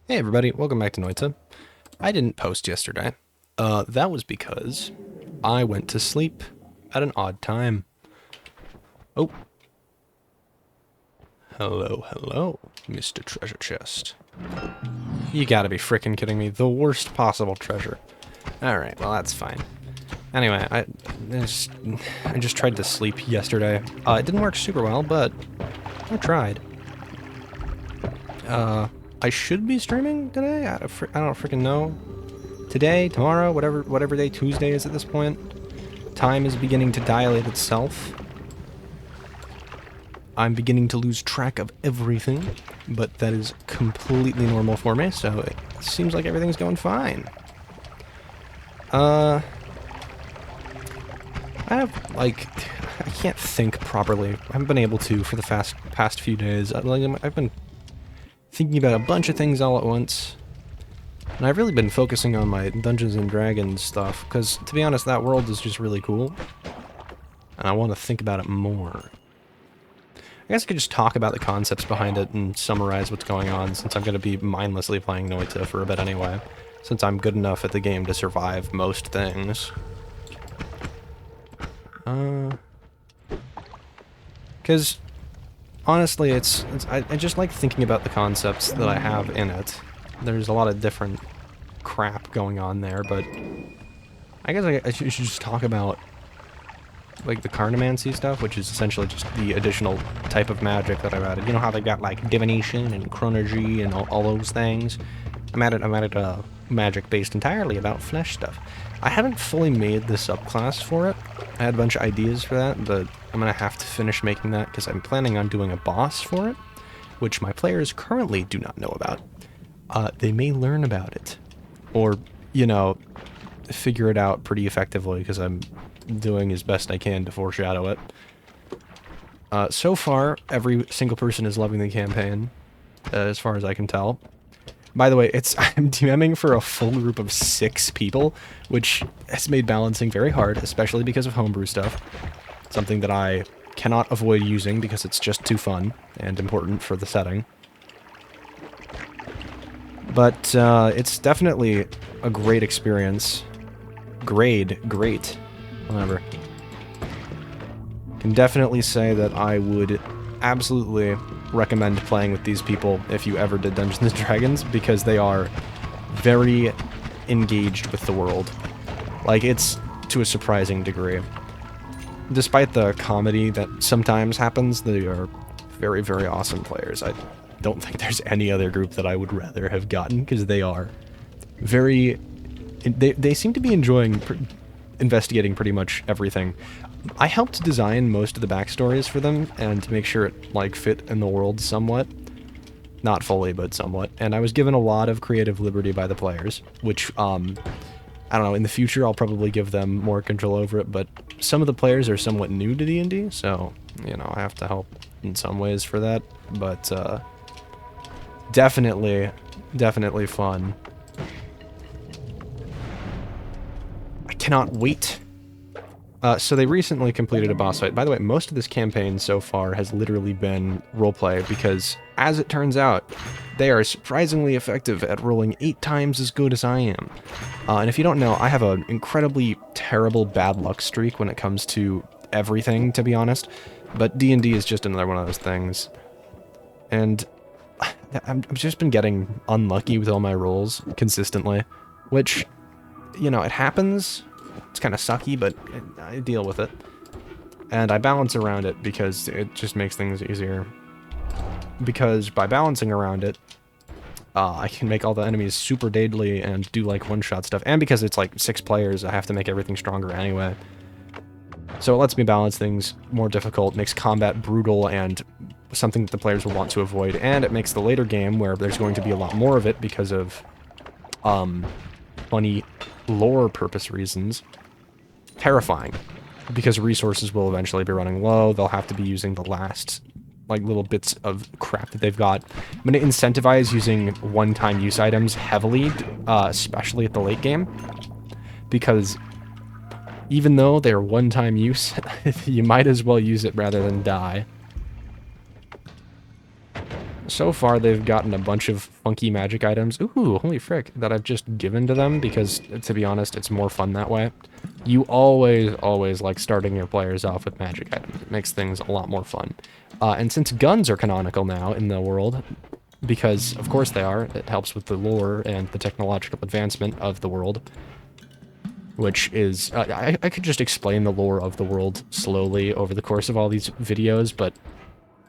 Hey everybody, welcome back to Noita. I didn't post yesterday. That was because I went to sleep at an odd time. Oh, hello, Mr. Treasure Chest. You gotta be frickin' kidding me. The worst possible treasure. Alright, well that's fine. Anyway, I just tried to sleep yesterday. It didn't work super well, but I tried. I should be streaming today? I don't freaking know. Today, tomorrow, whatever day Tuesday is at this point. Time is beginning to dilate itself. I'm beginning to lose track of everything, but that is completely normal for me, so it seems like everything's going fine. I have, like, I can't think properly. I haven't been able to for the past few days. I've been thinking about a bunch of things all at once. And I've really been focusing on my Dungeons and Dragons stuff, because, to be honest, that world is just really cool. And I want to think about it more. I guess I could just talk about the concepts behind it and summarize what's going on, since I'm going to be mindlessly playing Noita for a bit anyway, since I'm good enough at the game to survive most things. Because, honestly, I just like thinking about the concepts that I have in it. There's a lot of different crap going on there, but I guess I should just talk about like the carnomancy stuff, which is essentially just the additional type of magic that I've added. You know how they've got like divination and chronergy and all those things? I'm added magic based entirely about flesh stuff. I haven't fully made the subclass for it. I had a bunch of ideas for that, but I'm gonna have to finish making that because I'm planning on doing a boss for it, which my players currently do not know about. They may learn about it, or, you know, figure it out pretty effectively because I'm doing as best I can to foreshadow it. So far, every single person is loving the campaign, as far as I can tell. By the way, I'm DMing for a full group of 6 people, which has made balancing very hard, especially because of homebrew stuff. Something that I cannot avoid using because it's just too fun and important for the setting. But it's definitely a great experience. Great. Whatever. Can definitely say that I would absolutely recommend playing with these people if you ever did Dungeons & Dragons, because they are very engaged with the world. Like, it's to a surprising degree. Despite the comedy that sometimes happens, they are very, very awesome players. I don't think there's any other group that I would rather have gotten, because they are very... They seem to be enjoying investigating pretty much everything. I helped design most of the backstories for them, and to make sure it, like, fit in the world somewhat. Not fully, but somewhat. And I was given a lot of creative liberty by the players, which, I don't know, in the future I'll probably give them more control over it, but some of the players are somewhat new to D&D, so, you know, I have to help in some ways for that, but, definitely fun. I cannot wait. So they recently completed a boss fight. By the way, most of this campaign so far has literally been roleplay because, as it turns out, they are surprisingly effective at rolling 8 times as good as I am. And if you don't know, I have an incredibly terrible bad luck streak when it comes to everything, to be honest. But D&D is just another one of those things. And I've just been getting unlucky with all my rolls consistently, which, you know, it happens. It's kind of sucky, but I deal with it. And I balance around it because it just makes things easier. Because by balancing around it, I can make all the enemies super deadly and do like one-shot stuff. And because it's like 6 players, I have to make everything stronger anyway. So it lets me balance things more difficult, makes combat brutal and something that the players will want to avoid. And it makes the later game, where there's going to be a lot more of it because of funny lore purpose reasons, terrifying, because resources will eventually be running low. They'll have to be using the last, like, little bits of crap that they've got. I'm going to incentivize using one-time use items heavily, especially at the late game, because even though they're one-time use, you might as well use it rather than die. So far, they've gotten a bunch of funky magic items. Ooh, holy frick, that I've just given to them because, to be honest, it's more fun that way. You always like starting your players off with magic items. It makes things a lot more fun. And since guns are canonical now in the world, because of course they are, it helps with the lore and the technological advancement of the world, which is... I could just explain the lore of the world slowly over the course of all these videos, but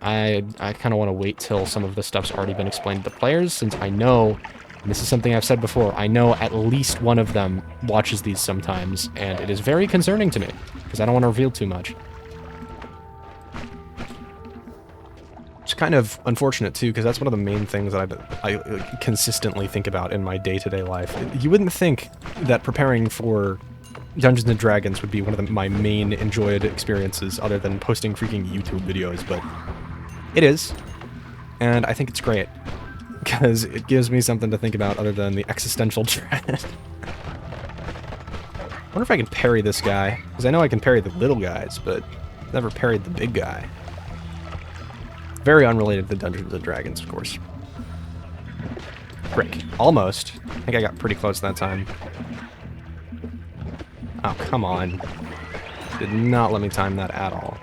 I kind of want to wait till some of the stuff's already been explained to the players, since I know, and this is something I've said before, I know at least one of them watches these sometimes, and it is very concerning to me, because I don't want to reveal too much. It's kind of unfortunate, too, because that's one of the main things that I consistently think about in my day-to-day life. You wouldn't think that preparing for Dungeons & Dragons would be one of my main enjoyed experiences, other than posting freaking YouTube videos, but it is, and I think it's great, because it gives me something to think about other than the existential dread. I wonder if I can parry this guy, because I know I can parry the little guys, but I've never parried the big guy. Very unrelated to Dungeons & Dragons, of course. Frick. Almost. I think I got pretty close that time. Oh, come on. Did not let me time that at all.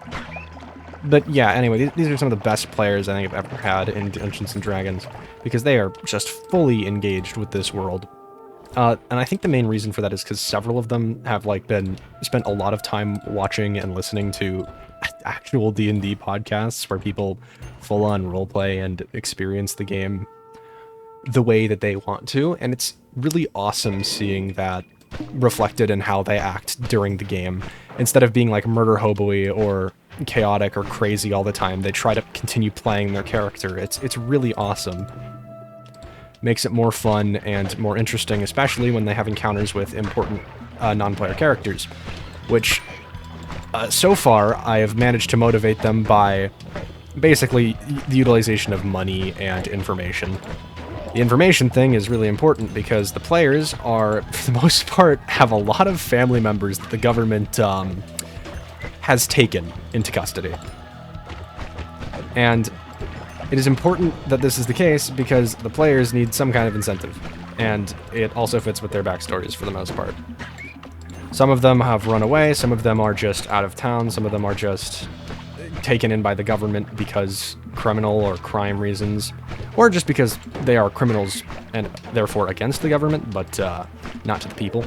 But yeah, anyway, these are some of the best players I think I've ever had in Dungeons & Dragons, because they are just fully engaged with this world. And I think the main reason for that is because several of them have, like, spent a lot of time watching and listening to actual D&D podcasts where people full-on roleplay and experience the game the way that they want to, and it's really awesome seeing that reflected in how they act during the game. Instead of being like murder hobo-y or chaotic or crazy all the time, they try to continue playing their character. It's really awesome. Makes it more fun and more interesting, especially when they have encounters with important non-player characters, which so far I have managed to motivate them by basically the utilization of money and information. The information thing is really important because the players are, for the most part, have a lot of family members that the government has taken into custody. And it is important that this is the case because the players need some kind of incentive, and it also fits with their backstories for the most part. Some of them have run away, some of them are just out of town, some of them are just taken in by the government because criminal or crime reasons, or just because they are criminals and therefore against the government, but not to the people.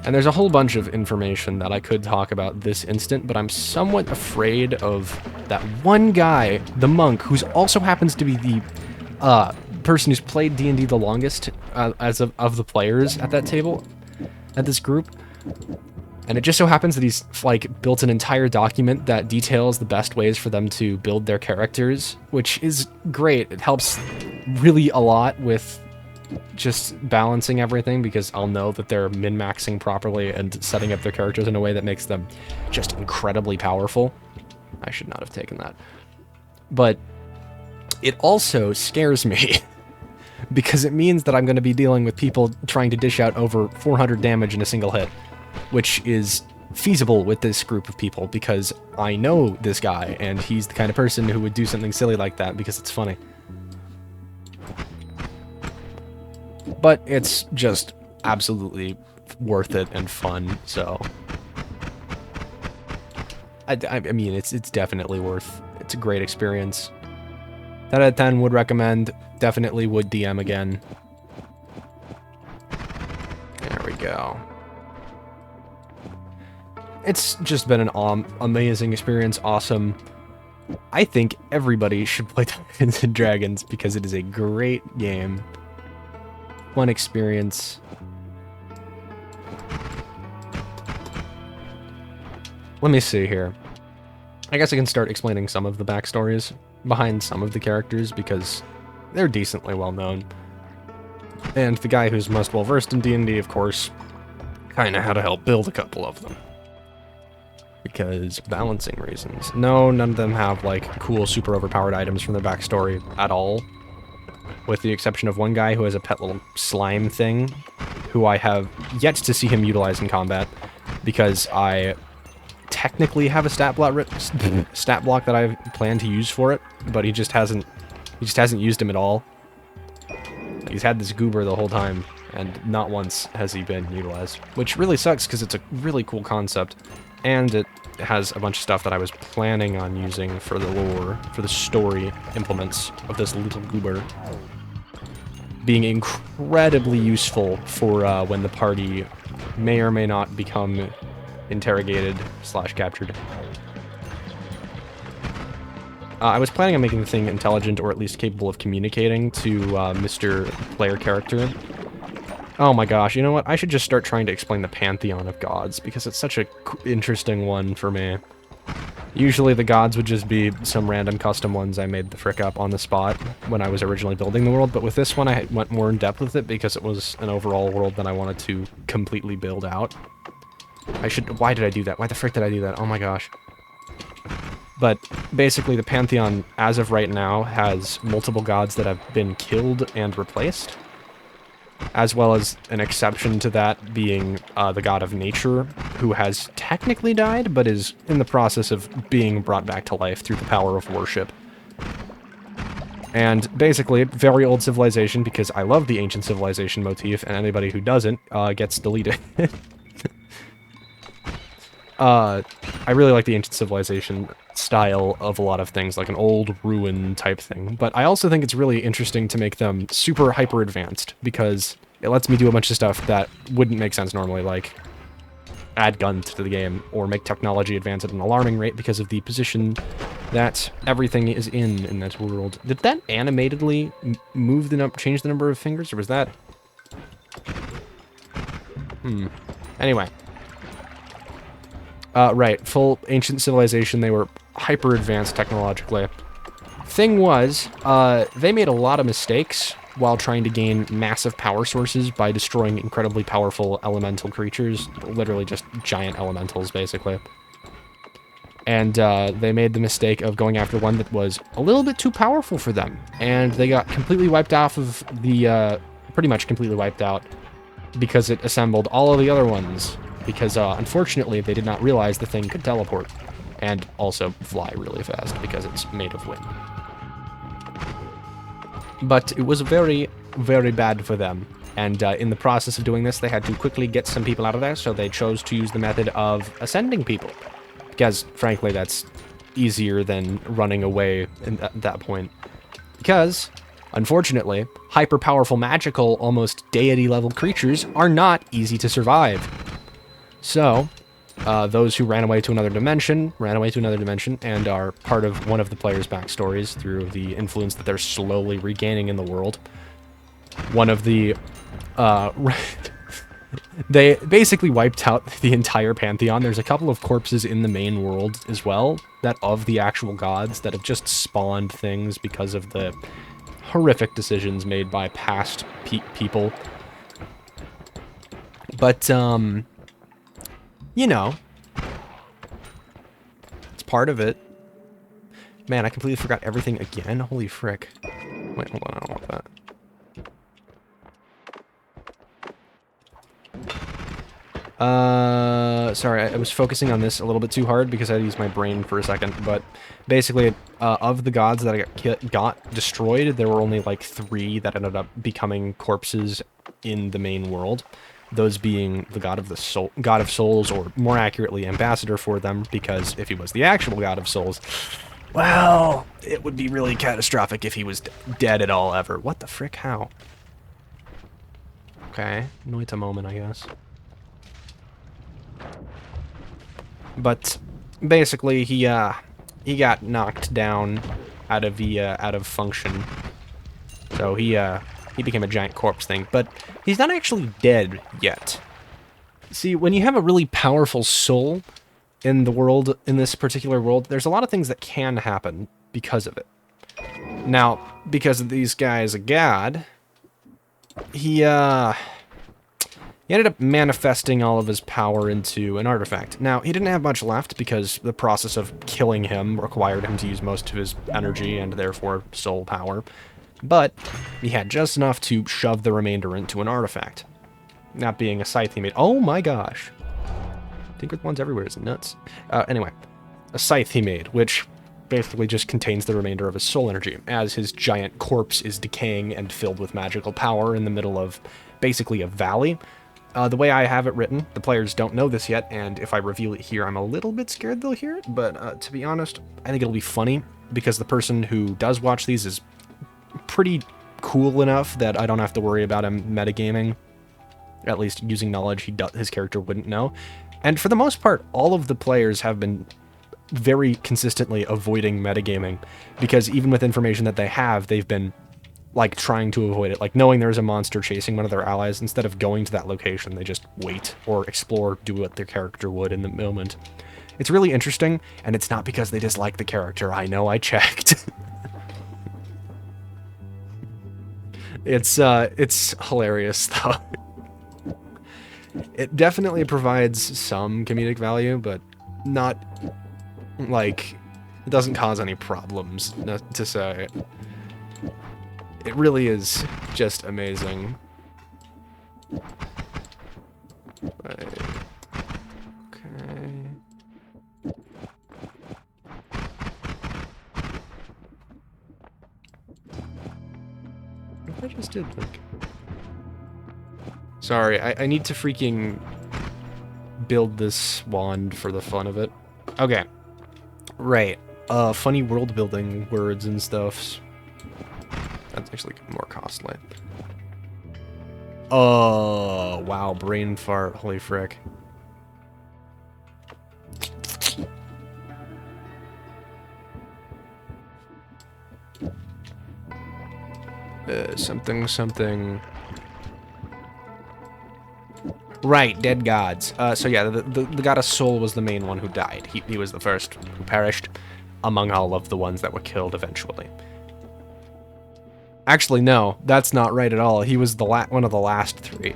And there's a whole bunch of information that I could talk about this instant, but I'm somewhat afraid of that one guy, the monk, who also happens to be the person who's played D&D the longest of the players at that table, at this group. And it just so happens that he's, like, built an entire document that details the best ways for them to build their characters, which is great. It helps really a lot with just balancing everything, because I'll know that they're min-maxing properly and setting up their characters in a way that makes them just incredibly powerful. I should not have taken that. But it also scares me, because it means that I'm going to be dealing with people trying to dish out over 400 damage in a single hit, which is feasible with this group of people, because I know this guy, and he's the kind of person who would do something silly like that because it's funny. But it's just absolutely worth it and fun, so... I mean, it's definitely worth... It's a great experience. 10 out of 10 would recommend. Definitely would DM again. There we go. It's just been an amazing experience, awesome. I think everybody should play Dungeons & Dragons because it is a great game. Fun experience. Let me see here. I guess I can start explaining some of the backstories behind some of the characters because they're decently well known. And the guy who's most well versed in D&D, of course, kind of had to help build a couple of them. Because balancing reasons. No, none of them have, like, cool, super overpowered items from their backstory at all. With the exception of one guy who has a pet little slime thing, who I have yet to see him utilize in combat, because I technically have a stat block that I plan to use for it, but he just hasn't He just hasn't used him at all. He's had this goober the whole time, and not once has he been utilized. Which really sucks, because it's a really cool concept, and it has a bunch of stuff that I was planning on using for the lore, for the story implements of this little goober. Being incredibly useful for when the party may or may not become interrogated / captured. I was planning on making the thing intelligent, or at least capable of communicating to Mr. Player Character. Oh my gosh, you know what? I should just start trying to explain the pantheon of gods, because it's such a interesting one for me. Usually the gods would just be some random custom ones I made the frick up on the spot when I was originally building the world, but with this one I went more in depth with it because it was an overall world that I wanted to completely build out. Why did I do that? Why the frick did I do that? Oh my gosh. But basically the pantheon, as of right now, has multiple gods that have been killed and replaced, as well as an exception to that being the god of nature, who has technically died, but is in the process of being brought back to life through the power of worship. And basically, very old civilization, because I love the ancient civilization motif, and anybody who doesn't gets deleted. I really like the ancient civilization style of a lot of things, like an old ruin type thing. But I also think it's really interesting to make them super hyper advanced, because it lets me do a bunch of stuff that wouldn't make sense normally, like add guns to the game, or make technology advance at an alarming rate because of the position that everything is in that world. Did that animatedly move change the number of fingers, or was that... Anyway. Right, full ancient civilization, they were hyper-advanced technologically. Thing was, they made a lot of mistakes while trying to gain massive power sources by destroying incredibly powerful elemental creatures, literally just giant elementals, basically. And they made the mistake of going after one that was a little bit too powerful for them, and they got completely wiped off of the, pretty much completely wiped out, because it assembled all of the other ones. Because, unfortunately, they did not realize the thing could teleport, and also fly really fast, because it's made of wind. But it was very, very bad for them, and in the process of doing this, they had to quickly get some people out of there, so they chose to use the method of ascending people. Because, frankly, that's easier than running away at that point. Because, unfortunately, hyper-powerful, magical, almost deity-level creatures are not easy to survive. So, those who ran away to another dimension, and are part of one of the player's backstories through the influence that they're slowly regaining in the world. One of the, they basically wiped out the entire pantheon. There's a couple of corpses in the main world as well, that of the actual gods, that have just spawned things because of the horrific decisions made by past people. But, you know, it's part of it. Man, I completely forgot everything again. Holy frick. Wait, hold on, I don't want that. Sorry, I was focusing on this a little bit too hard because I used my brain for a second, but basically, of the gods that I got destroyed, there were only like 3 that ended up becoming corpses in the main world. Those being the god of souls, or more accurately, ambassador for them, because if he was the actual god of souls, well, it would be really catastrophic if he was dead at all ever. What the frick? How? Okay, Noita moment, I guess. But basically, he got knocked down out of function. So he became a giant corpse thing, but he's not actually dead yet. See, when you have a really powerful soul in the world, in this particular world, there's a lot of things that can happen because of it. Now, because these guy's a god, he ended up manifesting all of his power into an artifact. Now, he didn't have much left because the process of killing him required him to use most of his energy and therefore soul power. But he had just enough to shove the remainder into an artifact. Not being a scythe he made. Oh my gosh. Tinkered ones everywhere is nuts. Anyway, a scythe he made, which basically just contains the remainder of his soul energy, as his giant corpse is decaying and filled with magical power in the middle of basically a valley. The way I have it written, the players don't know this yet, and if I reveal it here, I'm a little bit scared they'll hear it, but to be honest, I think it'll be funny, because the person who does watch these is pretty cool enough that I don't have to worry about him metagaming, at least using knowledge his character wouldn't know. And for the most part, all of the players have been very consistently avoiding metagaming, because even with information that they have, they've been like trying to avoid it. Like knowing there's a monster chasing one of their allies, instead of going to that location, they just wait or explore, do what their character would in the moment. It's really interesting, and it's not because they dislike the character. I know, I checked. It's hilarious though. It definitely provides some comedic value, but not, like, it doesn't cause any problems, to say. It really is just amazing. Right. Okay. What if I just did, like... Sorry, I need to freaking build this wand for the fun of it. Okay. Right. Funny world building words and stuffs. That's actually more costly. Oh, wow, brain fart. Holy frick. Something. Right, dead gods. So yeah, the goddess Soul was the main one who died. He was the first who perished among all of the ones that were killed eventually. Actually, no, that's not right at all. He was one of the last three.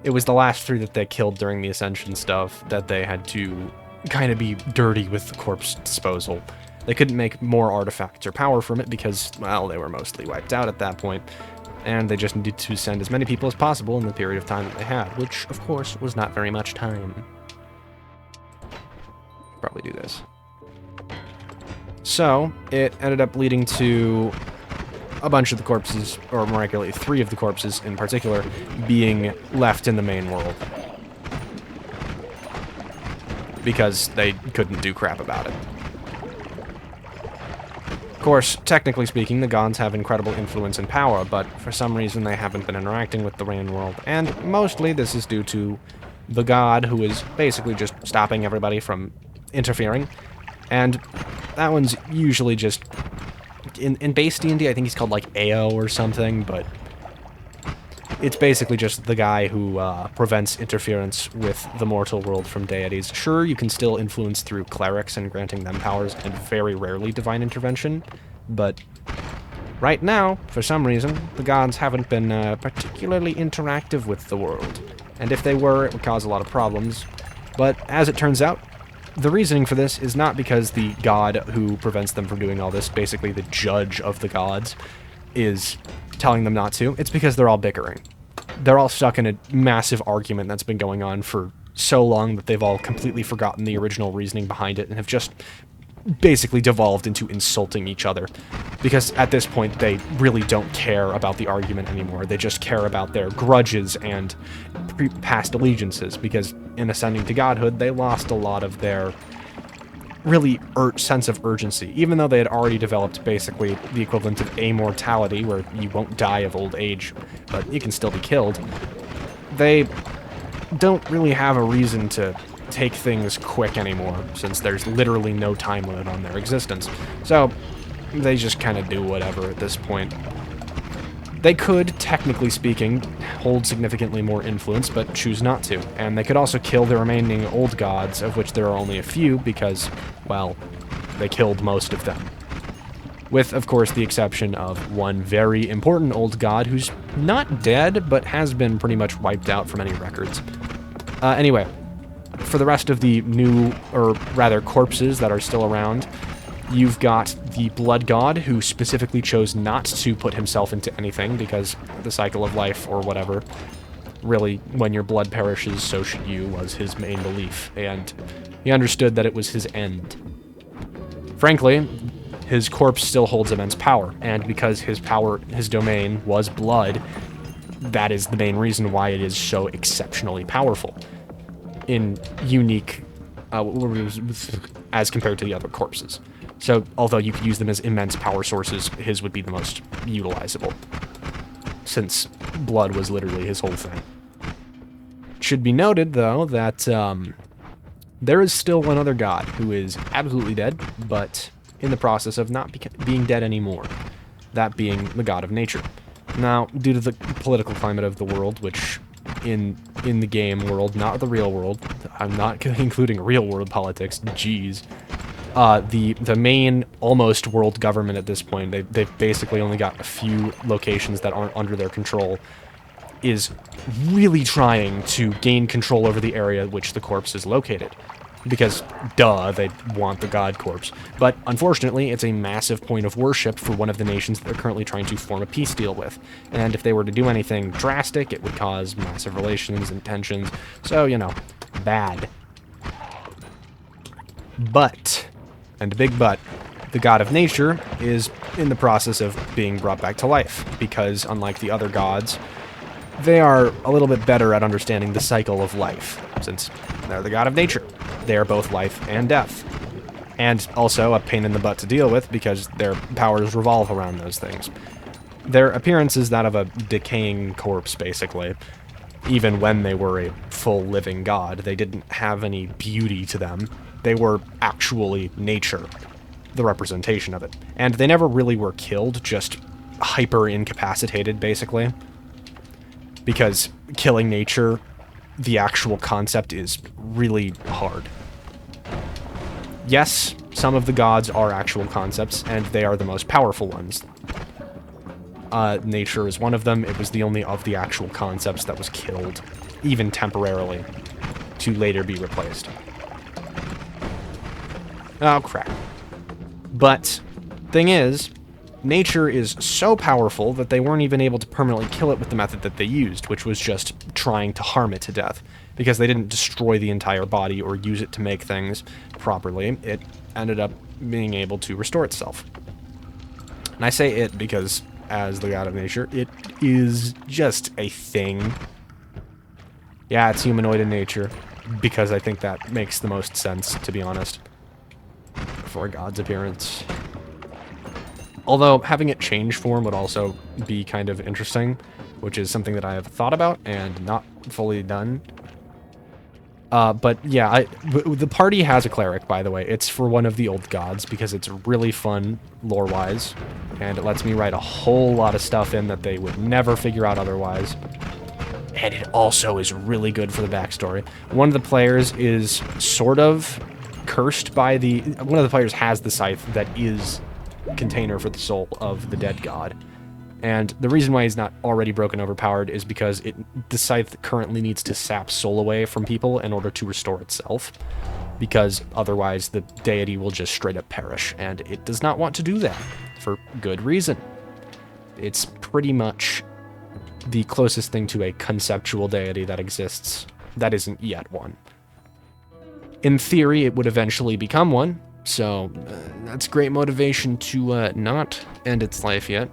It was the last three that they killed during the Ascension stuff that they had to kind of be dirty with the corpse disposal. They couldn't make more artifacts or power from it because, well, they were mostly wiped out at that point. And they just needed to send as many people as possible in the period of time that they had, which, of course, was not very much time. Probably do this. So, it ended up leading to a bunch of the corpses, or more accurately, 3 of the corpses in particular, being left in the main world. Because they couldn't do crap about it. Of course, technically speaking, the gods have incredible influence and power, but for some reason they haven't been interacting with the Rain world, and mostly this is due to the god, who is basically just stopping everybody from interfering, and that one's usually just... In base D&D, I think he's called, like, AO or something, but it's basically just the guy who prevents interference with the mortal world from deities. Sure, you can still influence through clerics and granting them powers, and very rarely divine intervention, but right now, for some reason, the gods haven't been particularly interactive with the world. And if they were, it would cause a lot of problems. But as it turns out, the reasoning for this is not because the god who prevents them from doing all this, basically the judge of the gods, is telling them not to. It's because they're all bickering. They're all stuck in a massive argument that's been going on for so long that they've all completely forgotten the original reasoning behind it and have just basically devolved into insulting each other. Because at this point, they really don't care about the argument anymore. They just care about their grudges and past allegiances, because in ascending to godhood, they lost a lot of their really sense of urgency. Even though they had already developed basically the equivalent of immortality, where you won't die of old age, but you can still be killed, they don't really have a reason to take things quick anymore, since there's literally no time limit on their existence. So they just kind of do whatever at this point. They could, technically speaking, hold significantly more influence, but choose not to. And they could also kill the remaining old gods, of which there are only a few, because, well, they killed most of them. With, of course, the exception of one very important old god who's not dead, but has been pretty much wiped out from any records. Anyway, for the rest of the new, or rather corpses that are still around, you've got the Blood God, who specifically chose not to put himself into anything, because the cycle of life, or whatever, really, when your blood perishes, so should you, was his main belief, and he understood that it was his end. Frankly, his corpse still holds immense power, and because his domain was blood, that is the main reason why it is so exceptionally powerful in unique, as compared to the other corpses. So, although you could use them as immense power sources, his would be the most utilizable, since blood was literally his whole thing. It should be noted, though, that there is still one other god who is absolutely dead, but in the process of not being dead anymore. That being the god of nature. Now, due to the political climate of the world, which in the game world, not the real world, I'm not including real world politics, jeez. The main almost world government at this point, they've basically only got a few locations that aren't under their control, is really trying to gain control over the area which the corpse is located. Because, duh, they want the god corpse. But, unfortunately, it's a massive point of worship for one of the nations that they're currently trying to form a peace deal with. And if they were to do anything drastic, it would cause massive relations and tensions. So, you know, bad. But, and big but, the god of nature is in the process of being brought back to life. Because, unlike the other gods, they are a little bit better at understanding the cycle of life, since they're the god of nature. They are both life and death. And also a pain in the butt to deal with because their powers revolve around those things. Their appearance is that of a decaying corpse, basically. Even when they were a full living god, they didn't have any beauty to them. They were actually nature, the representation of it. And they never really were killed, just hyper-incapacitated, basically. Because killing nature, the actual concept, is really hard. Yes, some of the gods are actual concepts, and they are the most powerful ones. Nature is one of them. It was the only of the actual concepts that was killed, even temporarily, to later be replaced. Oh, crap. But, thing is, nature is so powerful that they weren't even able to permanently kill it with the method that they used, which was just trying to harm it to death. Because they didn't destroy the entire body or use it to make things properly, it ended up being able to restore itself. And I say it because, as the god of nature, it is just a thing. Yeah, it's humanoid in nature, because I think that makes the most sense, to be honest, for a god's appearance. Although, having it change form would also be kind of interesting, which is something that I have thought about and not fully done. But yeah, the party has a cleric, by the way. It's for one of the old gods, because it's really fun, lore-wise, and it lets me write a whole lot of stuff in that they would never figure out otherwise. And it also is really good for the backstory. One of the players is sort of cursed by one of the players has the scythe that is container for the soul of the dead god. And the reason why he's not already broken overpowered is because the scythe currently needs to sap soul away from people in order to restore itself. Because otherwise the deity will just straight up perish, and it does not want to do that, for good reason. It's pretty much the closest thing to a conceptual deity that exists that isn't yet one. In theory, it would eventually become one, so that's great motivation to not end its life yet.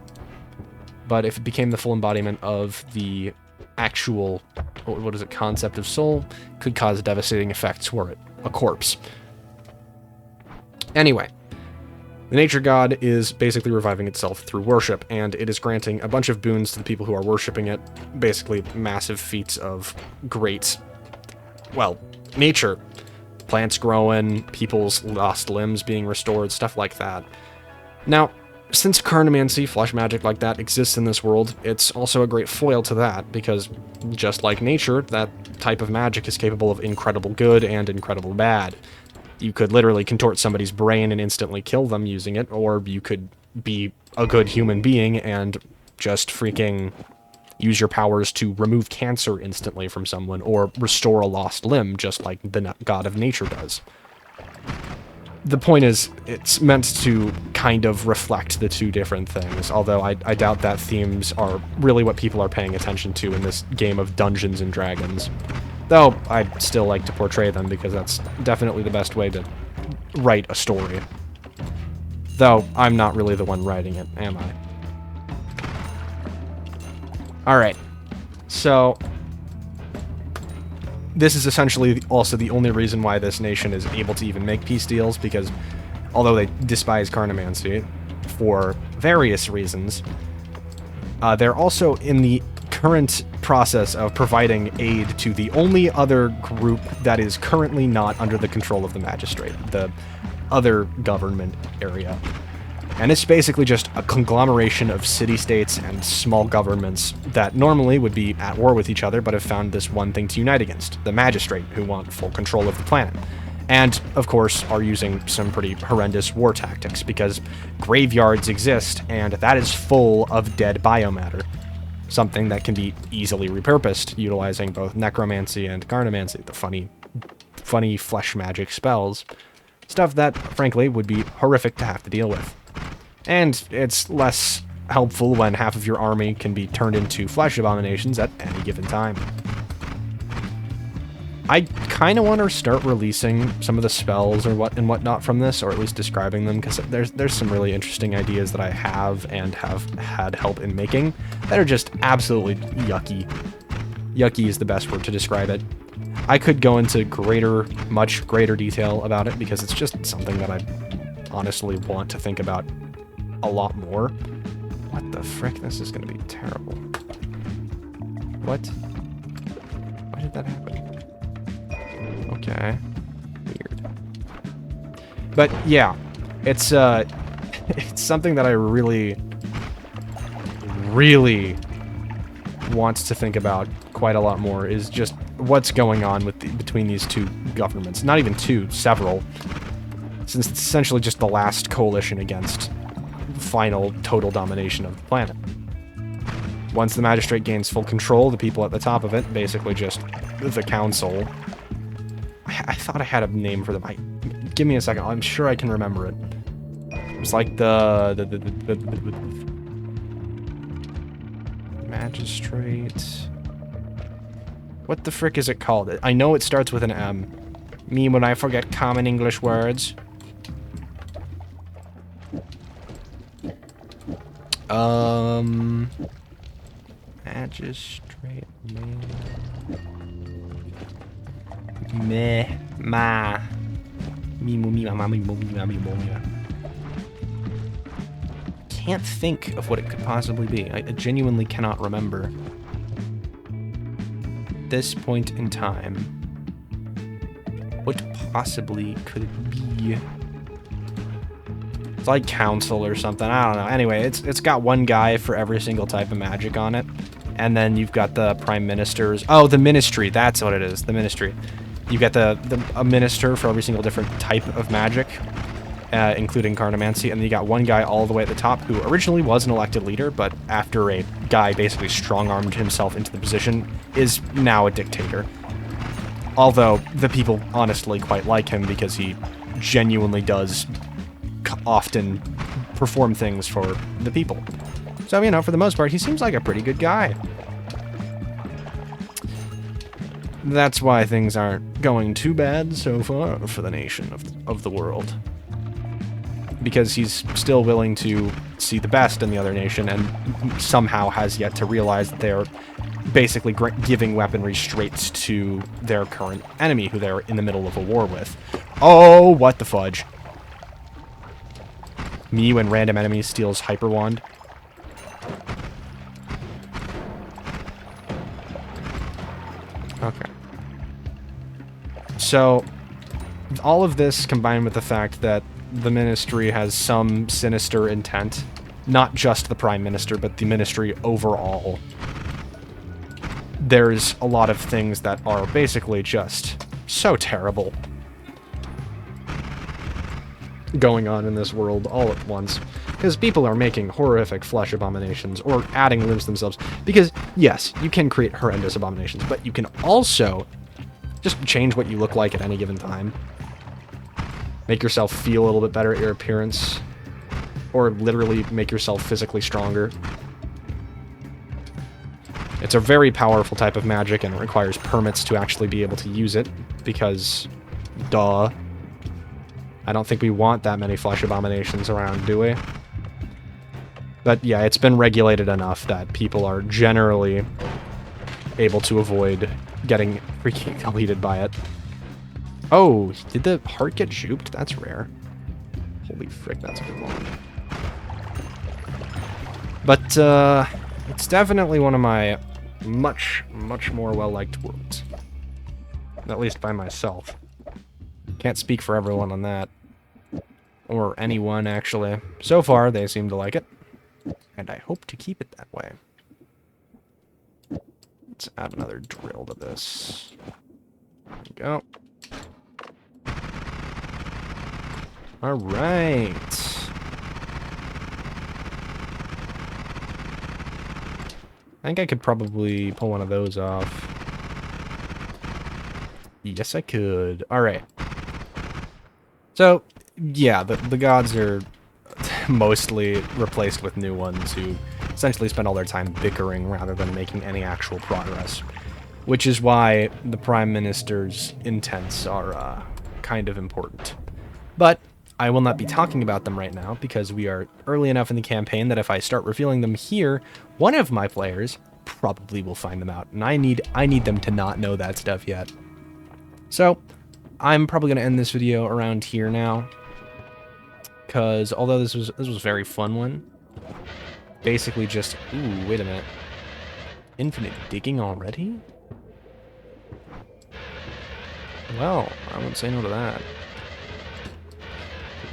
But if it became the full embodiment of the actual, concept of soul, could cause devastating effects were it a corpse. Anyway, the nature god is basically reviving itself through worship, and it is granting a bunch of boons to the people who are worshiping it, basically massive feats of great, well, nature. Plants growing, people's lost limbs being restored, stuff like that. Now, since carnomancy, flesh magic like that, exists in this world, it's also a great foil to that, because just like nature, that type of magic is capable of incredible good and incredible bad. You could literally contort somebody's brain and instantly kill them using it, or you could be a good human being and just freaking use your powers to remove cancer instantly from someone, or restore a lost limb, just like the god of nature does. The point is, it's meant to kind of reflect the two different things, although I doubt that themes are really what people are paying attention to in this game of Dungeons and Dragons. Though, I'd still like to portray them, because that's definitely the best way to write a story. Though, I'm not really the one writing it, am I? Alright. So, this is essentially also the only reason why this nation is able to even make peace deals, because although they despise carnomancy for various reasons, they're also in the current process of providing aid to the only other group that is currently not under the control of the magistrate, the other government area. And it's basically just a conglomeration of city-states and small governments that normally would be at war with each other, but have found this one thing to unite against: the magistrate, who want full control of the planet. And, of course, are using some pretty horrendous war tactics, because graveyards exist, and that is full of dead biomatter. Something that can be easily repurposed, utilizing both necromancy and carnomancy, the funny flesh magic spells. Stuff that, frankly, would be horrific to have to deal with. And it's less helpful when half of your army can be turned into flesh abominations at any given time. I kind of want to start releasing some of the spells or whatnot from this, or at least describing them, because there's some really interesting ideas that I have and have had help in making that are just absolutely yucky. Yucky is the best word to describe it. I could go into much greater detail about it, because it's just something that I honestly want to think about a lot more. What the frick? This is going to be terrible. What? Why did that happen? Okay. Weird. But yeah, it's it's something that I really want to think about quite a lot more, is just what's going on between these two governments. Not even two, several. Since it's essentially just the last coalition against final total domination of the planet. Once the magistrate gains full control, the people at the top of it, basically just the council. I thought I had a name for them. Give me a second. I'm sure I can remember it. It's like the magistrate. What the frick is it called? I know it starts with an M. Me when I forget common English words. Magistrate, Can't think of what it could possibly be. I genuinely cannot remember. At this point in time, what possibly could it be? It's like council or something. I don't know. Anyway, it's got one guy for every single type of magic on it. And then you've got the prime ministers. Oh, the ministry. That's what it is. The ministry. You've got a minister for every single different type of magic, including carnomancy. And then you got one guy all the way at the top who originally was an elected leader, but after a guy basically strong-armed himself into the position, is now a dictator. Although the people honestly quite like him, because he genuinely does often perform things for the people. So, you know, for the most part, he seems like a pretty good guy. That's why things aren't going too bad so far for the nation of the world. Because he's still willing to see the best in the other nation, and somehow has yet to realize that they are basically giving weaponry straight to their current enemy, who they're in the middle of a war with. Oh, what the fudge. Me when random enemy steals Hyper Wand. Okay. So, all of this combined with the fact that the ministry has some sinister intent, not just the prime minister, but the ministry overall, there's a lot of things that are basically just so terrible going on in this world all at once. Because people are making horrific flesh abominations, or adding limbs themselves. Because, yes, you can create horrendous abominations, but you can also just change what you look like at any given time. Make yourself feel a little bit better at your appearance. Or literally make yourself physically stronger. It's a very powerful type of magic, and it requires permits to actually be able to use it, because, duh. I don't think we want that many flesh abominations around, do we? But yeah, it's been regulated enough that people are generally able to avoid getting freaking deleted by it. Oh, did the heart get juked? That's rare. Holy frick, that's a good one. But, it's definitely one of my much more well-liked worlds. At least by myself. Can't speak for everyone on that. Or anyone, actually. So far, they seem to like it. And I hope to keep it that way. Let's add another drill to this. There we go. Alright. I think I could probably pull one of those off. Yes, I could. Alright. So, yeah, the gods are mostly replaced with new ones who essentially spend all their time bickering rather than making any actual progress. Which is why the Prime Minister's intents are kind of important. But I will not be talking about them right now because we are early enough in the campaign that if I start revealing them here, one of my players probably will find them out, and I need them to not know that stuff yet. So, I'm probably going to end this video around here now, because although this was a very fun one, basically just... Ooh, wait a minute. Infinite digging already? Well, I wouldn't say no to that.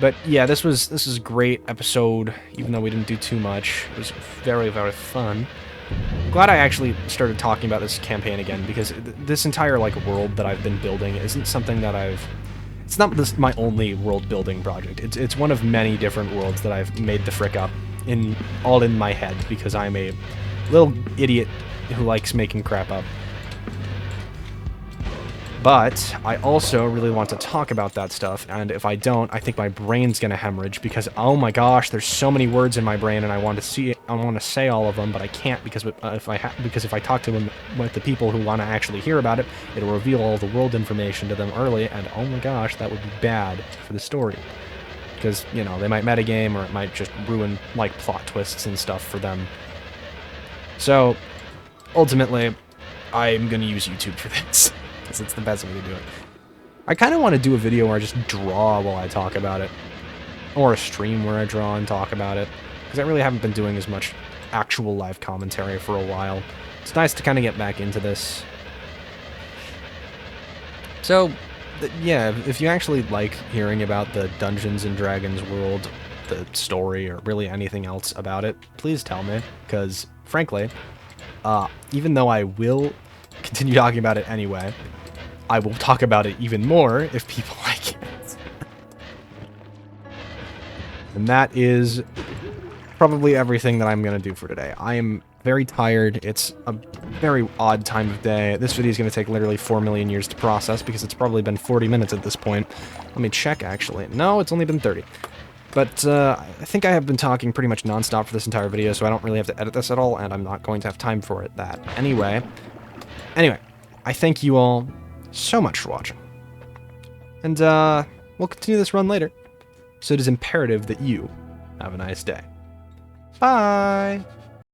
But yeah, this is a great episode, even though we didn't do too much. It was very, very fun. I'm glad I actually started talking about this campaign again, because this entire, like, world that I've been building isn't something that it's not my only world building project. It's one of many different worlds that I've made the frick up, all in my head, because I'm a little idiot who likes making crap up. But I also really want to talk about that stuff, and if I don't, I think my brain's gonna hemorrhage because, oh my gosh, there's so many words in my brain, and I want to say all of them, but I can't because if I talk to them with the people who want to actually hear about it, it'll reveal all the world information to them early, and oh my gosh, that would be bad for the story. Because, you know, they might metagame, or it might just ruin, like, plot twists and stuff for them. So, ultimately, I'm gonna use YouTube for this. Because it's the best way to do it. I kind of want to do a video where I just draw while I talk about it. Or a stream where I draw and talk about it. Because I really haven't been doing as much actual live commentary for a while. It's nice to kind of get back into this. So, yeah, if you actually like hearing about the Dungeons & Dragons world, the story, or really anything else about it, please tell me. Because, frankly, even though I will continue talking about it anyway, I will talk about it even more if people like it. And that is probably everything that I'm going to do for today. I am very tired. It's a very odd time of day. This video is going to take literally 4 million years to process because it's probably been 40 minutes at this point. Let me check, actually. No, it's only been 30. But I think I have been talking pretty much nonstop for this entire video, so I don't really have to edit this at all, and I'm not going to have time for that anyway. Anyway, I thank you all so much for watching. And we'll continue this run later. So it is imperative that you have a nice day. Bye!